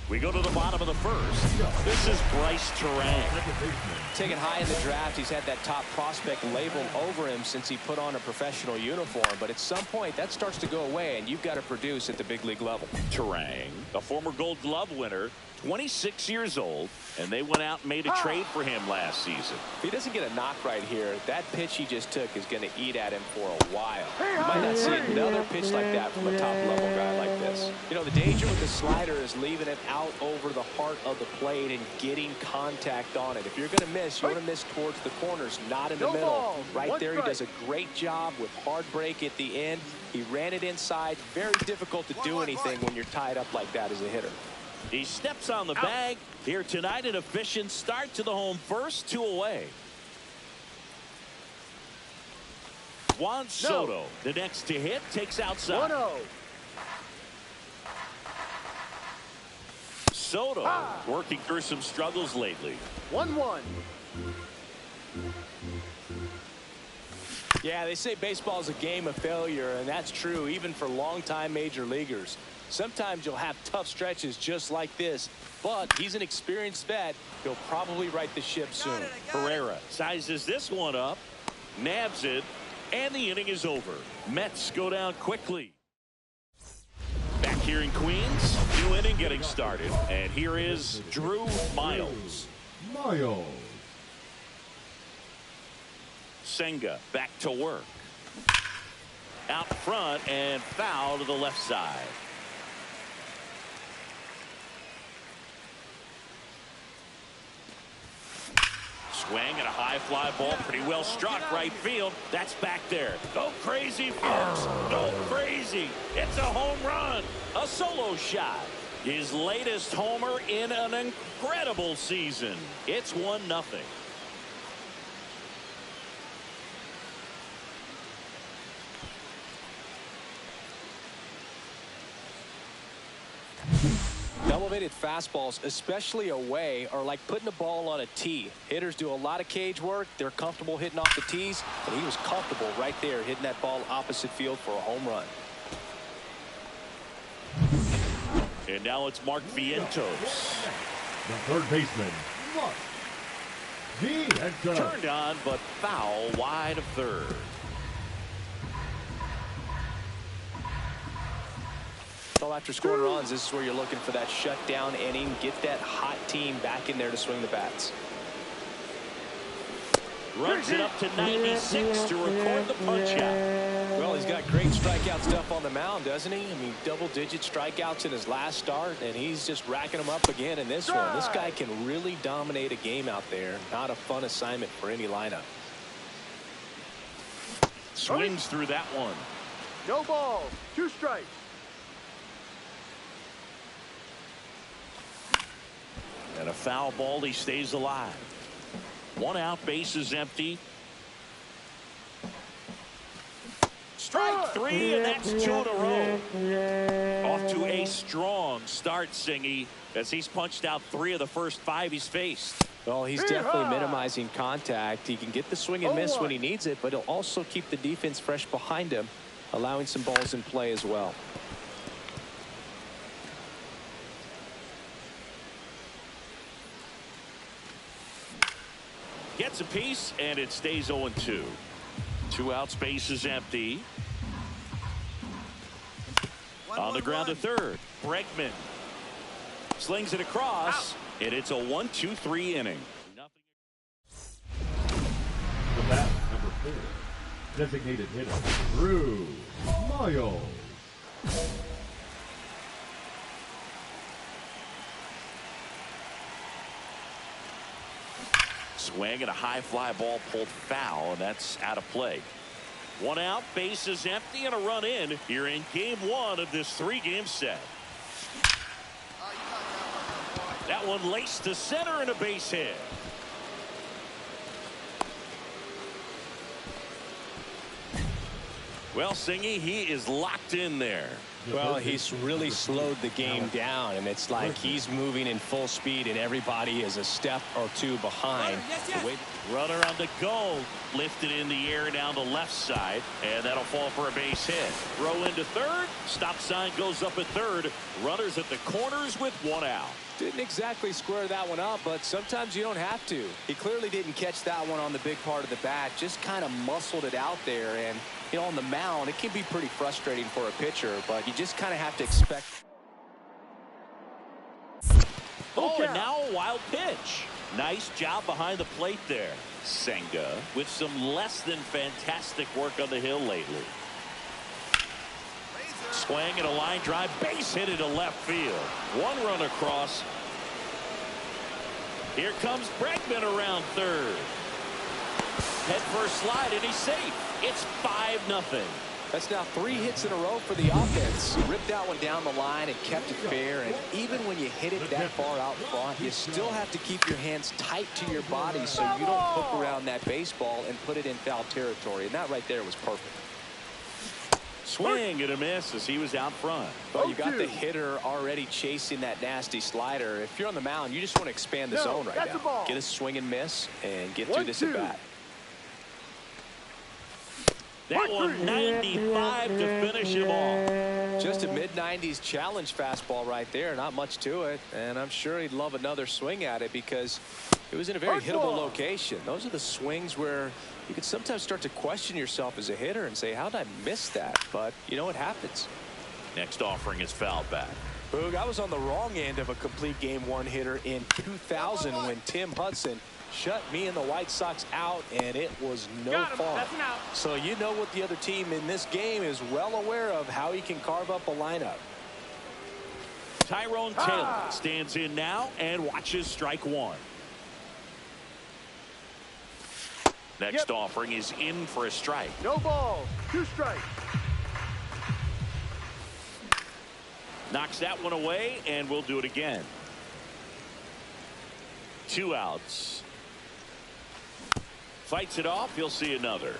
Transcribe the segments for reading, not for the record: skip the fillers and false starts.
We go to the bottom of the first. This is Bryce Terang. Taken high in the draft, he's had that top prospect label over him since he put on a professional uniform. But at some point, that starts to go away, and you've got to produce at the big league level. Terang, a former Gold Glove winner, 26 years old, and they went out and made a trade for him last season. If he doesn't get a knock right here, that pitch he just took is going to eat at him for a while. You might not see another pitch like that from a top-level guy like this. You know, the danger with the slider is leaving it out over the heart of the plate and getting contact on it. If you're going to miss, you want to miss towards the corners, not in the middle. Right there, he does a great job with hard break at the end. He ran it inside. Very difficult to do anything when you're tied up like that as a hitter. He steps on the bag here tonight. An efficient start to the home first, 2 away. Juan Soto, the next to hit, takes outside. 1-0. Soto working through some struggles lately. 1-1. Yeah, they say baseball is a game of failure, and that's true even for longtime major leaguers. Sometimes you'll have tough stretches just like this, but he's an experienced vet. He'll probably right the ship soon. Herrera sizes this one up, nabs it, and the inning is over. Mets go down quickly. Back here in Queens, new inning getting started, and here is Drew Miles. Senga back to work. Out front and foul to the left side. Swing and a high fly ball, pretty well struck right field. That's back there. Go crazy, folks. Go crazy. It's a home run. A solo shot. His latest homer in an incredible season. It's 1-0. Elevated fastballs, especially away, are like putting the ball on a tee. Hitters do a lot of cage work. They're comfortable hitting off the tees, and he was comfortable right there hitting that ball opposite field for a home run. And now it's Mark Vientos. The third baseman, Mark Vientos. Turned on, but foul wide of third. So after scoring runs, this is where you're looking for that shutdown inning. Get that hot team back in there to swing the bats. Runs it up to 96 to record the punch out. Well, he's got great strikeout stuff on the mound, doesn't he? I mean, double-digit strikeouts in his last start, and he's just racking them up again in this one. This guy can really dominate a game out there. Not a fun assignment for any lineup. Swings through that one. No ball. 2 strikes. And a foul ball, he stays alive. 1 out, base is empty. Strike 3, and that's 2 in a row. Off to a strong start, Singy, as he's punched out 3 of the first 5 he's faced. Well, he's definitely minimizing contact. He can get the swing and miss when he needs it, but he'll also keep the defense fresh behind him, allowing some balls in play as well. Gets a piece, and it stays 0-2. 2 outs, base is empty. On the ground to third, Bregman slings it across, and it's a 1-2-3 inning. The bat, number 4, designated hitter, Drew Miles. Swing and a high fly ball pulled foul, and that's out of play. 1 out, base is empty, and a run in here in game 1 of this 3-game set. That one laced to center and a base hit. Well, Singy, he is locked in there. Well, he's really slowed the game down, and it's like he's moving in full speed, and everybody is a step or two behind. Runner on the goal, lifted in the air down the left side, and that'll fall for a base hit. Throw into third, stop sign goes up at third. Runners at the corners with one out. Didn't exactly square that one up, but sometimes you don't have to. He clearly didn't catch that one on the big part of the bat, just kind of muscled it out there. And, you know, on the mound, it can be pretty frustrating for a pitcher, but you just kind of have to expect. Oh, and now a wild pitch. Nice job behind the plate there. Senga with some less than fantastic work on the hill lately. Swing and a line drive, base hit into left field. One run across. Here comes Bregman around third. Head first slide, and he's safe. It's 5-0. That's now 3 hits in a row for the offense. He ripped that one down the line and kept it fair. And even when you hit it that far out front, you still have to keep your hands tight to your body so you don't hook around that baseball and put it in foul territory. And that right there was perfect. Swing and a miss as he was out front. Well, you got the hitter already chasing that nasty slider. If you're on the mound, you just want to expand the zone right now. Get a swing and miss and get through this at bat. That one 95 to finish him off. Just a mid-90s challenge fastball right there. Not much to it. And I'm sure he'd love another swing at it because it was in a very hittable location. Those are the swings where you can sometimes start to question yourself as a hitter and say, how did I miss that? But, you know, it happens. Next offering is fouled back. Boog, I was on the wrong end of a complete game one hitter in 2000 when Tim Hudson shut me and the White Sox out, and it was no fun. So you know what the other team in this game is well aware of, how he can carve up a lineup. Tyrone Taylor stands in now and watches strike one. Next offering is in for a strike. No ball. 2 strikes. Knocks that one away, and we'll do it again. 2 outs. Fights it off. He'll see another.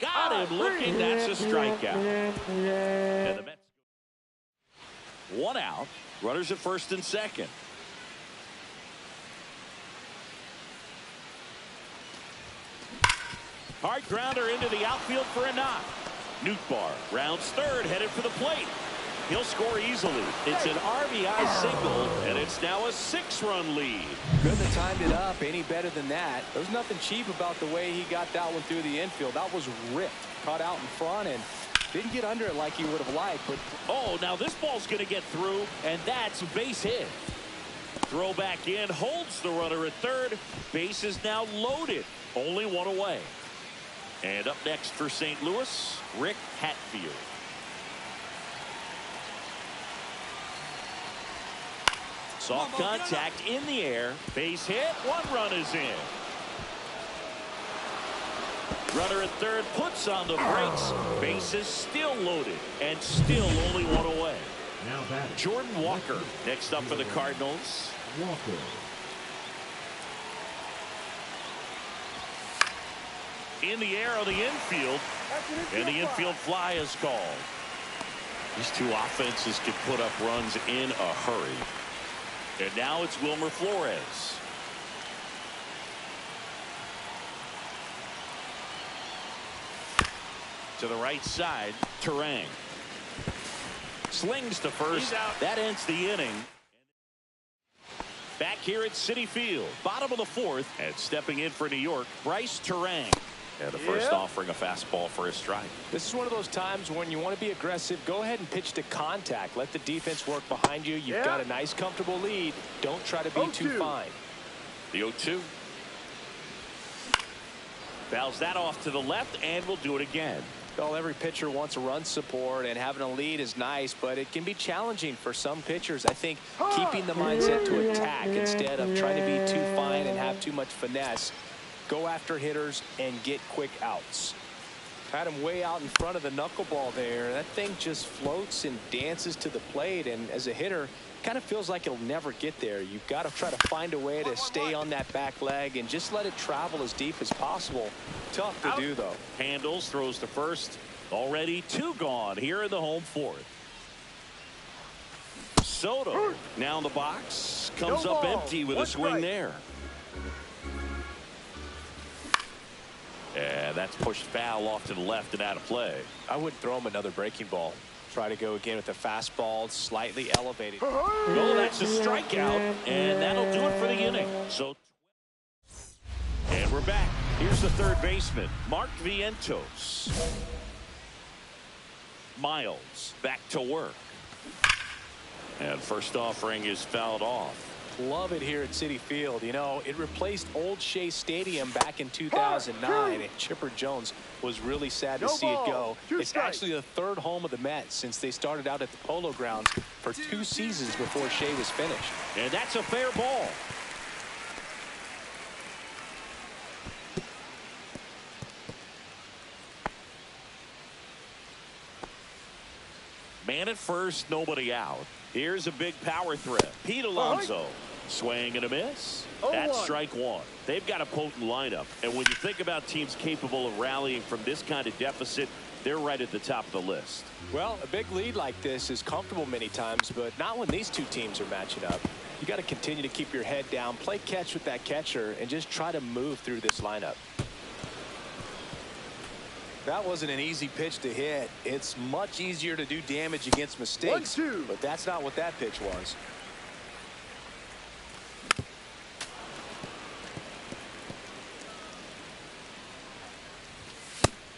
Got him looking. That's a strikeout. And the Mets. 1 out. Runners at first and second. Hard grounder into the outfield for a knock. Nootbaar rounds third, headed for the plate. He'll score easily. It's an RBI single, and it's now a 6-run lead. Couldn't have timed it up any better than that. There's nothing cheap about the way he got that one through the infield. That was ripped, caught out in front, and didn't get under it like he would have liked. But oh, now this ball's going to get through, and that's a base hit. Throw back in, holds the runner at third. Base is now loaded. Only 1 away. And up next for St. Louis, Rick Hatfield. Soft contact in the air. Base hit. 1 run is in. Runner at third puts on the brakes. Base is still loaded and still only 1 away. Now batting, Jordan Walker next up for the Cardinals. Walker. In the air on the infield, and the infield fly is called. These two offenses can put up runs in a hurry. And now it's Wilmer Flores. To the right side, Terang. Slings to first. That ends the inning. Back here at Citi Field, bottom of the 4th, and stepping in for New York, Bryce Terang. And the first offering a fastball for a strike. This is one of those times when you want to be aggressive. Go ahead and pitch to contact. Let the defense work behind you. You've got a nice, comfortable lead. Don't try to be too fine. The 0-2. Fouls that off to the left, and we'll do it again. Well, every pitcher wants a run support, and having a lead is nice, but it can be challenging for some pitchers. I think keeping the mindset to attack instead of trying to be too fine and have too much finesse. Go after hitters and get quick outs. Had him way out in front of the knuckleball there. That thing just floats and dances to the plate, and as a hitter, kind of feels like it'll never get there. You've got to try to find a way to stay on that back leg and just let it travel as deep as possible. Tough to do, though. Handles, throws to first. Already 2 gone here in the home fourth. Soto now in the box. Comes up empty with a swing there. And that's pushed foul off to the left and out of play. I wouldn't throw him another breaking ball. Try to go again with the fastball, slightly elevated. Oh, that's a strikeout, and that'll do it for the inning. And we're back. Here's the third baseman, Mark Vientos. Miles back to work. And first offering is fouled off. Love it here at Citi Field. You know, it replaced Old Shea Stadium back in 2009, and Chipper Jones was really sad to see it go. It's actually the 3rd home of the Mets since they started out at the Polo Grounds for 2 seasons before Shea was finished. And that's a fair ball. Man at first, nobody out. Here's a big power threat. Pete Alonso. Swing and a miss. That's strike 1. They've got a potent lineup. And when you think about teams capable of rallying from this kind of deficit, they're right at the top of the list. Well, a big lead like this is comfortable many times, but not when these two teams are matching up. You got to continue to keep your head down, play catch with that catcher, and just try to move through this lineup. That wasn't an easy pitch to hit. It's much easier to do damage against mistakes, but that's not what that pitch was.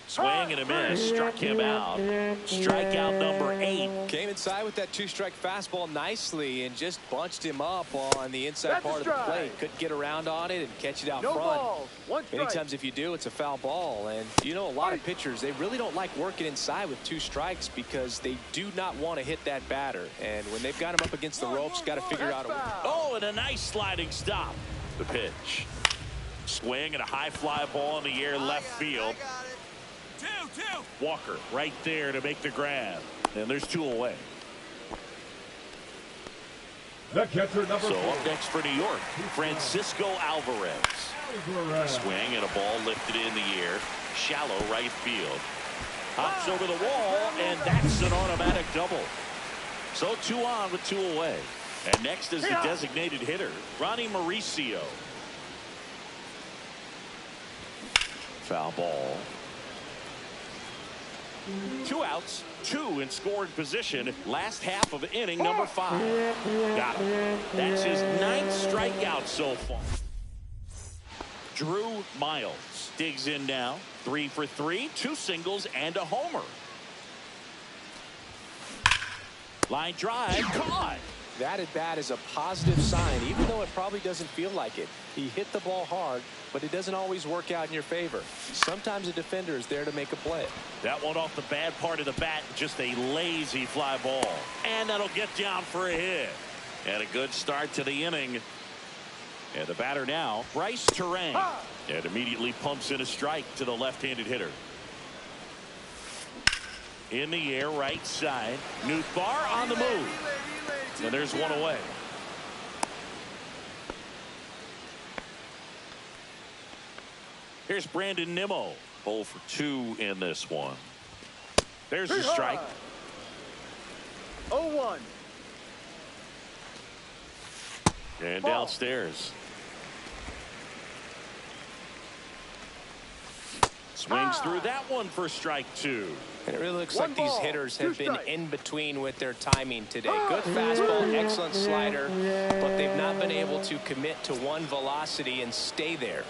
Swing and a miss. Struck him out. Strikeout number 8. Came inside with that 2-strike fastball nicely and just bunched him up on the inside part of the plate. Couldn't get around on it and catch it out front. Many times if you do, it's a foul ball. And you know, a lot of pitchers, they really don't like working inside with 2 strikes because they do not want to hit that batter. And when they've got him up against the ropes, got to figure out a way. Oh, and a nice sliding stop. The pitch. Swing and a high fly ball in the air left field. Walker right there to make the grab. And there's 2 away. The catcher number 4. Up next for New York, Francisco Alvarez. Swing and a ball lifted in the air. Shallow right field. Hops over the wall, and that's an automatic double. So 2 on with 2 away. And next is the designated hitter, Ronnie Mauricio. Foul ball. 2 outs, 2 in scoring position. Last half of inning number 5. Got him. That's his 9th strikeout so far. Drew Miles digs in now. 3 for 3, 2 singles and a homer. Line drive, caught. That at bat is a positive sign, even though it probably doesn't feel like it. He hit the ball hard, but it doesn't always work out in your favor. Sometimes a defender is there to make a play. That one off the bad part of the bat, just a lazy fly ball. And that'll get down for a hit. And a good start to the inning. And the batter now, Bryce Terang. And immediately pumps in a strike to the left-handed hitter. In the air, right side. Nootbaar on the move. And there's 1 away. Here's Brandon Nimmo. 0 for 2 in this one. There's the strike. 0-1. And downstairs. Swings through that one for strike 2. And it really looks like these hitters have been in between with their timing today. Good fastball, excellent slider, but they've not been able to commit to one velocity and stay there.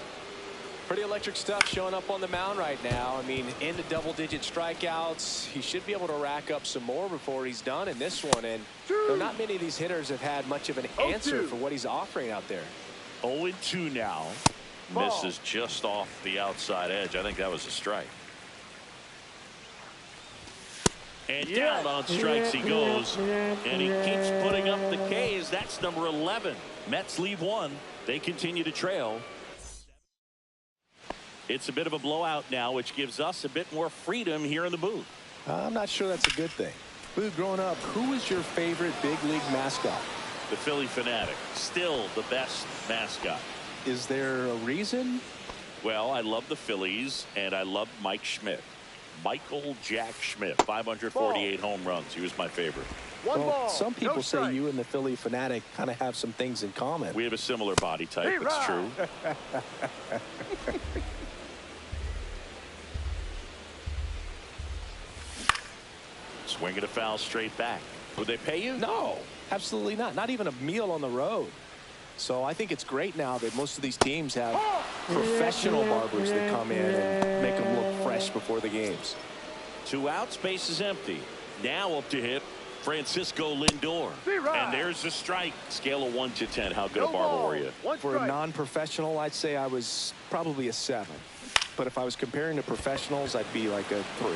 Pretty electric stuff showing up on the mound right now. I mean, into double-digit strikeouts. He should be able to rack up some more before he's done in this one. And not many of these hitters have had much of an answer for what he's offering out there. 0-2 now. Misses just off the outside edge. I think that was a strike. And down on strikes he goes. And he keeps putting up the Ks. That's number 11. Mets leave 1. They continue to trail. It's a bit of a blowout now, which gives us a bit more freedom here in the booth. I'm not sure that's a good thing. Boo, growing up, who was your favorite big league mascot? The Philly Fanatic, still the best mascot. Is there a reason? Well, I love the Phillies, and I love Mike Schmidt. Michael Jack Schmidt, 548 home runs. He was my favorite. One Well, ball. some people No say strike. you and the Philly Fanatic kind of have some things in common. We have a similar body type. It's true. Swing and a foul straight back. Would they pay you? No, absolutely not. Not even a meal on the road. So I think it's great now that most of these teams have professional barbers that come in and make them look fresh before the games. 2 outs, base is empty. Now up to hit Francisco Lindor. And there's the strike. Scale of 1 to 10. How good a barber were you? For a non-professional, I'd say I was probably a 7. But if I was comparing to professionals, I'd be like a 3.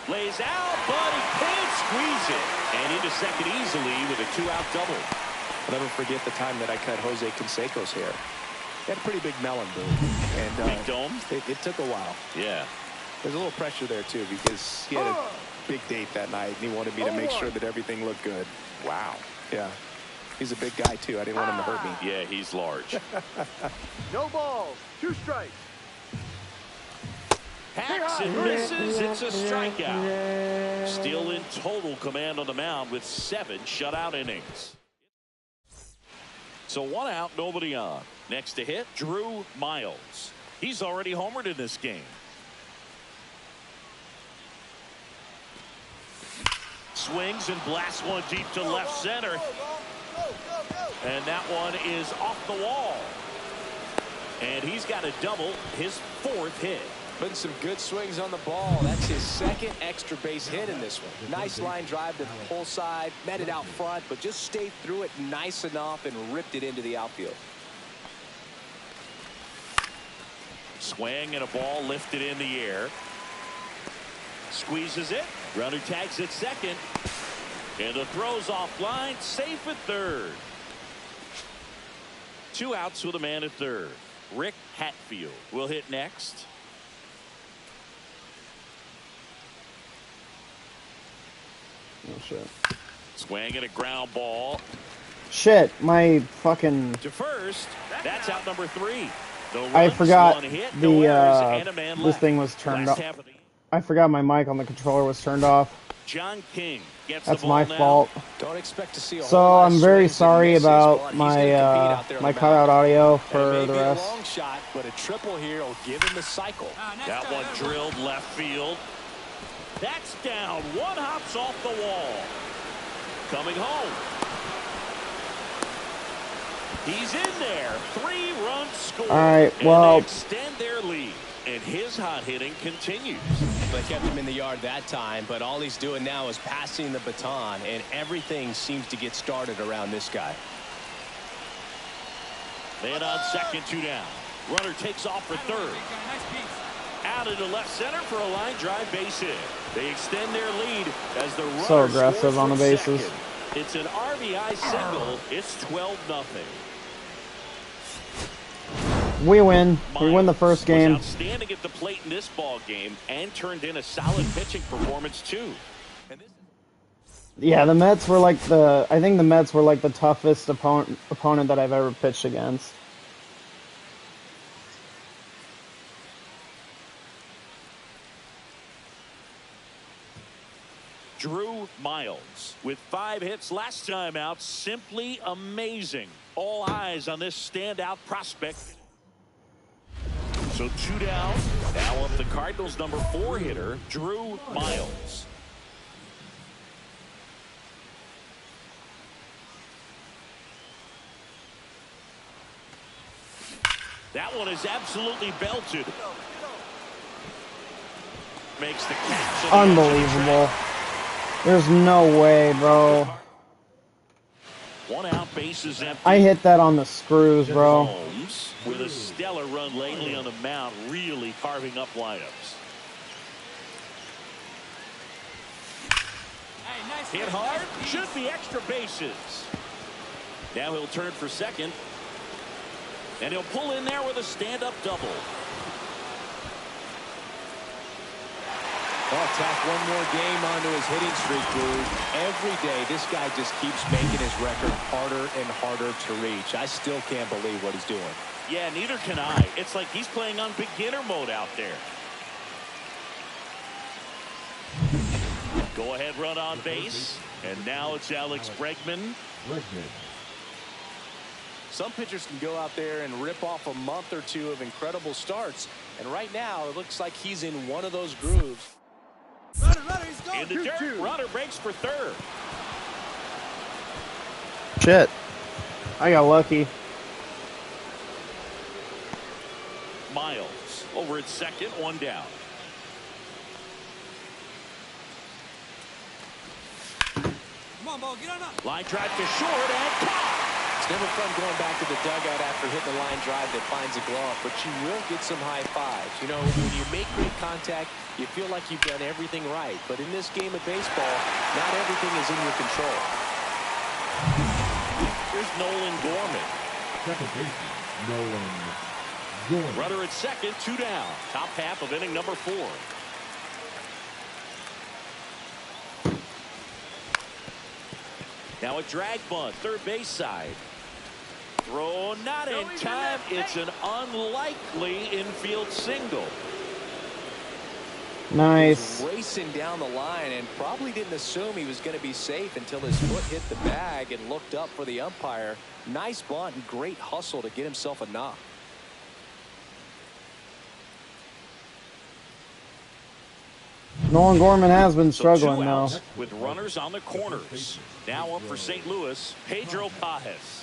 Lays out, but he can't squeeze it. And into second easily with a 2-out double. I'll never forget the time that I cut Jose Canseco's hair. He had a pretty big melon, dude. And Big dome? It took a while. Yeah. There's a little pressure there, too, because he had a big date that night, and he wanted me to make sure that everything looked good. Wow. Yeah. He's a big guy, too. I didn't want him to hurt me. Yeah, he's large. No balls. 2 strikes. Hacks and misses. It's a strikeout. Still in total command on the mound with 7 shutout innings. So 1 out, nobody on. Next to hit, Drew Miles. He's already homered in this game. Swings and blasts one deep to left center. And that one is off the wall. And he's got a double, his 4th hit. Putting some good swings on the ball. That's his 2nd extra base hit in this one. Nice line drive to the pull side, met it out front, but just stayed through it nice enough and ripped it into the outfield. Swing and a ball lifted in the air. Squeezes it. Runner tags at second. And the throw's offline. Safe at third. 2 outs with a man at third. Rick Hatfield will hit next. Oh, shit. Swing and a ground ball. Shit, my fucking... To first. That's out number 3. I forgot hit, the, this left. thing was turned off. The... I forgot my mic on the controller was turned off. John King gets That's the ball my now. fault. Don't expect to see a So whole lot I'm of very swings and sorry misses, about but he's my gonna compete out there on my the cutout mound. audio And for it the may be rest. a long shot, but a triple here will give him the cycle. That one drilled left field. That's down. 1 hops off the wall. Coming home. He's in there. 3-run score. All right, And well, they extend their lead. And his hot hitting continues. They kept him in the yard that time, but all he's doing now is passing the baton, and everything seems to get started around this guy. Man on second, 2 down. Runner takes off for third. Out into left center for a line drive base hit. They extend their lead as the runner So aggressive scores on the from bases. second. It's an RBI single. It's 12-0. We win. We win the first game. Was outstanding at the plate in this ball game and turned in a solid pitching performance too. Yeah, the Mets were like I think the Mets were like the toughest opponent that I've ever pitched against. Drew Miles with 5 hits last time out. Simply amazing. All eyes on this standout prospect. So 2 down. Now up the Cardinals' number 4 hitter, Drew Miles. That one is absolutely belted. Makes the catch. Unbelievable. There's no way, bro. 1 out, bases empty. I hit that on the screws, bro. Holmes with a stellar run lately on the mound, really carving up lineups. Hit hard, should be extra bases. Now he'll turn for second. And he'll pull in there with a stand-up double. Well, tack one more game onto his hitting streak, dude. Every day, this guy just keeps making his record harder and harder to reach. I still can't believe what he's doing. Yeah, neither can I. It's like he's playing on beginner mode out there. Go ahead run on base. And now it's Alex Bregman. Some pitchers can go out there and rip off a month or two of incredible starts. And right now, it looks like he's in one of those grooves. He's gone. In the dirt, runner breaks for third. Shit. I got lucky. Miles over at second, one down. Come on, ball, get on up. Line drive to short and caught. It's never fun going back to the dugout after hitting a line drive that finds a glove, but you will get some high fives. You know, when you make great contact, you feel like you've done everything right. But in this game of baseball, not everything is in your control. Here's Nolan Gorman. Second baseman, Nolan Gorman. Runner at second, two down. Top half of inning number 4. Now a drag bunt, third base side. Throw not in time. It's an unlikely infield single. Nice. Racing down the line and probably didn't assume he was going to be safe until his foot hit the bag and looked up for the umpire. Nice bunt and great hustle to get himself a knock. Nolan Gorman has been So struggling two now. outs with runners on the corners. Now up for St. Louis, Pedro Pajes.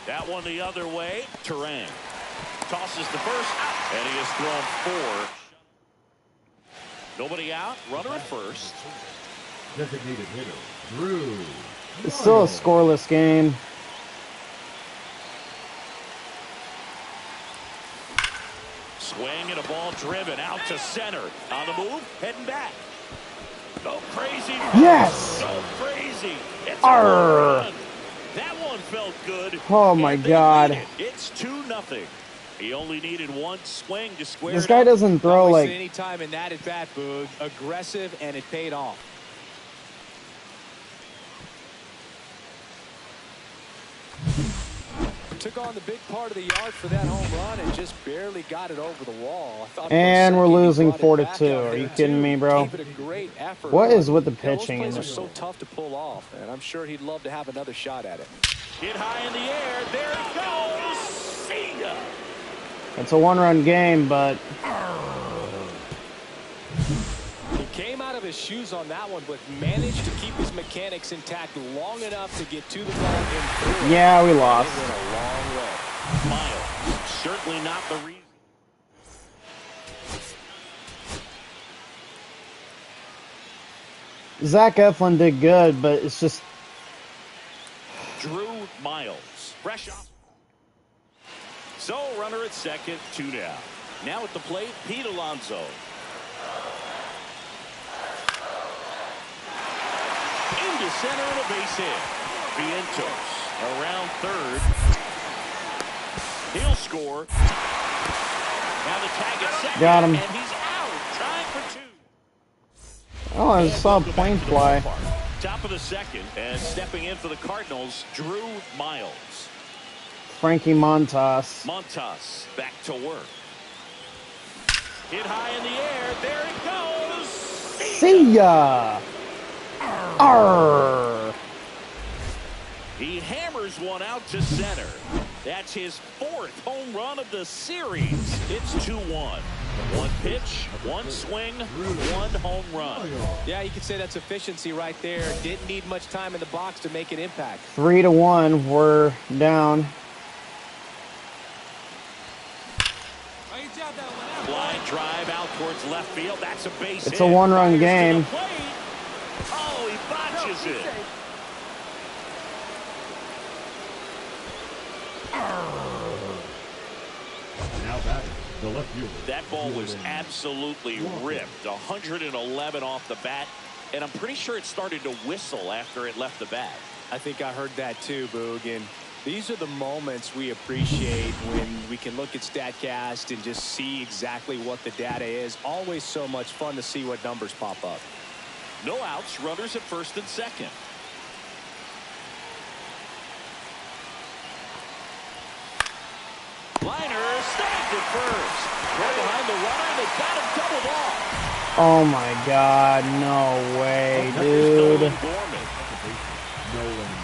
That one the other way. Terang tosses the first, and he has thrown 4. Nobody out. Runner at first. Designated hitter, Drew. It's still a scoreless game. Swing and a ball driven out to center. On the move, heading back. Go crazy. Yes! Go crazy. It's a Arr. home run. That one felt good. Oh my And they God. lead it. It's 2-0. He only needed one swing to square This it guy up. doesn't throw Not wasting like... any time in that at bat, Boog. Aggressive, and it paid off. Took on the big part of the yard for that home run and just barely got it over the wall. I thought for a And we're second he losing brought it 4-2. back out Are there, you kidding too. me, bro? Gave it a great effort. What is with the You know, pitching in those plays this? are so tough to pull off, and I'm sure he'd love to have another shot at it. Hit high in the air. There it goes. See ya. It's a one-run game, but... He came out of his shoes on that one, but managed to keep his mechanics intact long enough to get to the ball and through it. Yeah, we lost. It went a long way. Miles, certainly not the reason. Zach Eflin did good, but it's just... Drew Miles, fresh off. So, runner at second, 2 down. Now at the plate, Pete Alonso. Into center and a base hit. Vientos around third. He'll score. Now the tag at second. Got him. And he's out. Trying for 2. Oh, I just saw a Welcome plane back to the fly. ballpark. Top of the second, and stepping in for the Cardinals, Drew Miles. Frankie Montas. Montas back to work. Hit high in the air. There it goes. See ya! Arr! He hammers one out to center. That's his 4th home run of the series. It's 2-1. One pitch, one swing, one home run. Yeah, you could say that's efficiency right there. Didn't need much time in the box to make an impact. 3-1. We're down. Line drive out towards left field. That's a base hit. It's a one-run Fires to game. the plate. Oh, he botches it. Now batting, the left fielder. That ball was absolutely ripped. 111 off the bat. and I'm pretty sure it started to whistle after it left the bag. I think I heard that too, Boog. And these are the moments we appreciate when we can look at StatCast and just see exactly what the data is. Always so much fun to see what numbers pop up. No outs, runners at first and second. Liner snagged at first. Right behind the runner, and they got him doubled off. Oh my God, no way, dude.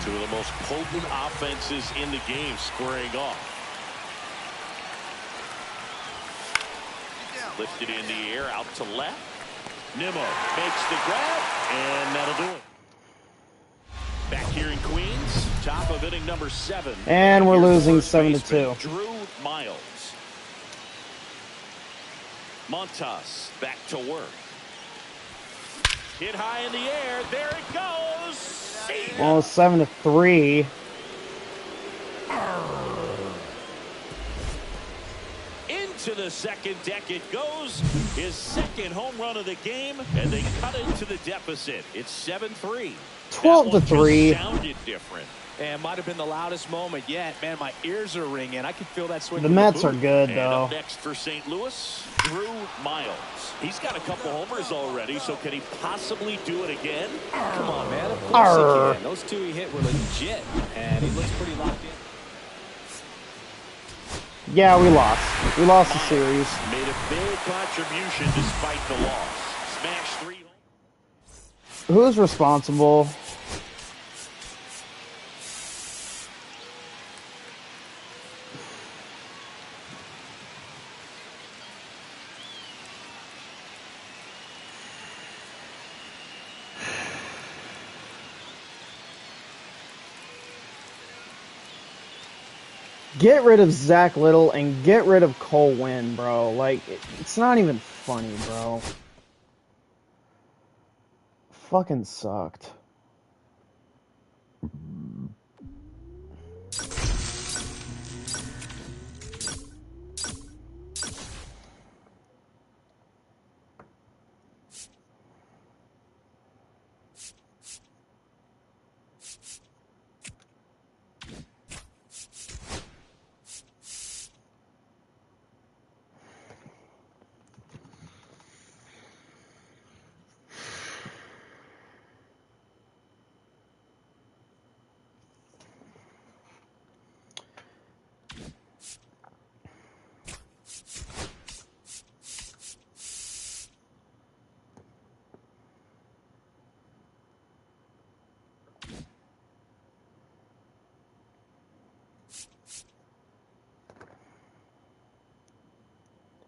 Two of the most potent offenses in the game squaring off. Lifted in the air, out to left. Nimmo makes the grab, and that'll do it. Back here in Queens, top of inning number 7. And we're Here's losing first 7-2. Drew Miles. Montas back to work. Hit high in the air. There it goes. Well, 7-3. Into the second deck it goes. His second home run of the game, and they cut into the deficit. It's 7-3. 12-3. Sounded different. And might have been the loudest moment yet. Man, my ears are ringing. I can feel that swing. The Mets are good, And though. up next for St. Louis, Drew Miles. He's got a couple homers already, so can he possibly do it again? Come on, man. Of course he can. Those two he hit were legit, and he looks pretty locked in. Yeah, we lost. We lost the series. Made a big contribution despite the loss. Smashed 3 home. Who's responsible? Get rid of Zach Little and get rid of Cole Winn, bro. Like, it's not even funny, bro. Fucking sucked.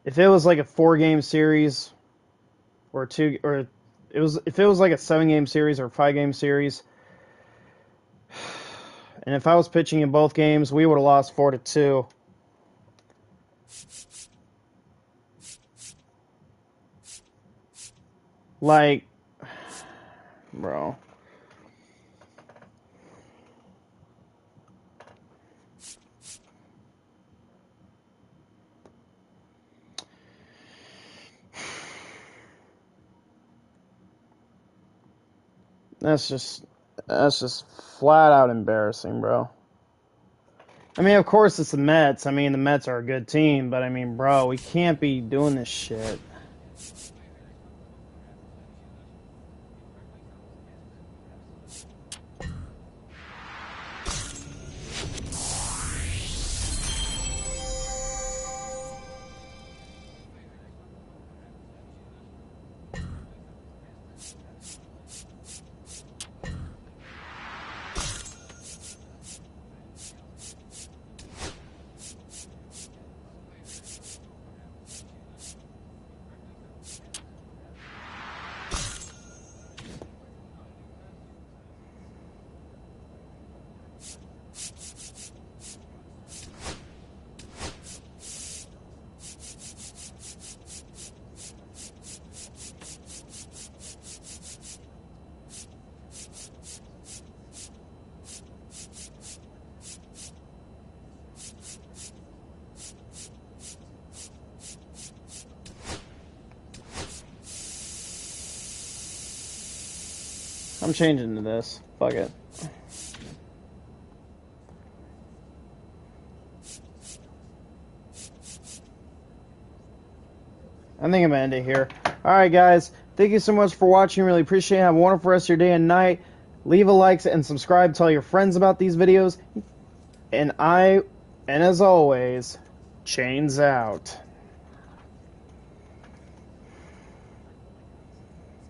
If it was like a 4-game series, or if it was like a 7-game series or a 5-game series, and if I was pitching in both games, we would have lost 4-2. Like, bro. That's just flat out embarrassing, bro. I mean, of course it's the Mets. I mean, the Mets are a good team, but I mean, bro, we can't be doing this shit. I'm changing to this. Fuck it. I think I'm going to end it here. Alright, guys. Thank you so much for watching. Really appreciate it. Have a wonderful rest of your day and night. Leave a like and subscribe. Tell your friends about these videos. And as always, chains out.